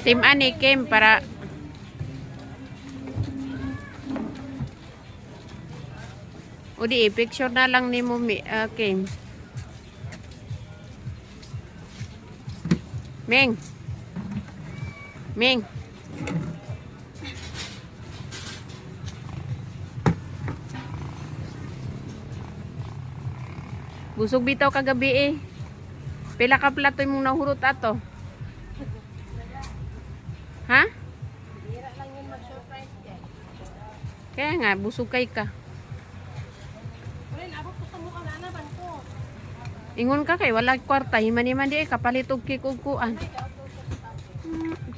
Team ani Kim para o di picture na lang ni mo Kim. Ming. Ming. Busog bitaw kagabi eh. Pila ka plato imong nahurot ato? Ha? Bira lang yun mag-surprise yan. Kaya nga, busog kay ka. Ulen, abot ko sa mukha na naman ko. Ingon ka kay wala kwarta, himan-himan di kapalit og kikukuan.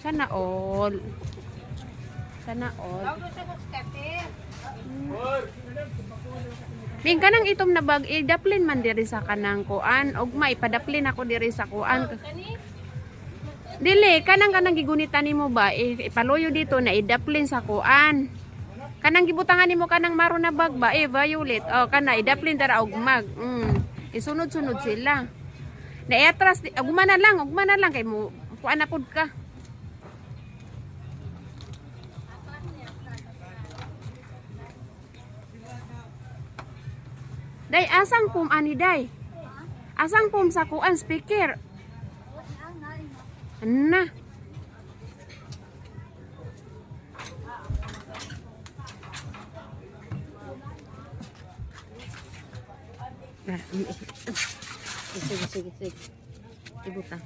Sana all. Sana all. Tawag ko sa kuskater. Ming kanang itom na bag daplin man diri sa kanang kuan og may padaplin ako diri sa kuan. Kani? Dili kanang gigunitan nimo ba ipaluyo dito na idaplin sa kuan. Kanang gibutangan nimo kanang maro na bag ba violet. Oh kana idaplin dara og mag. Isunod-sunod sila. Na iatras ugma na lang kay mo kuan na pud ka. Day, asang pum ani day? Asang pum sa kuan speaker? Ana. Sige. Ibuta.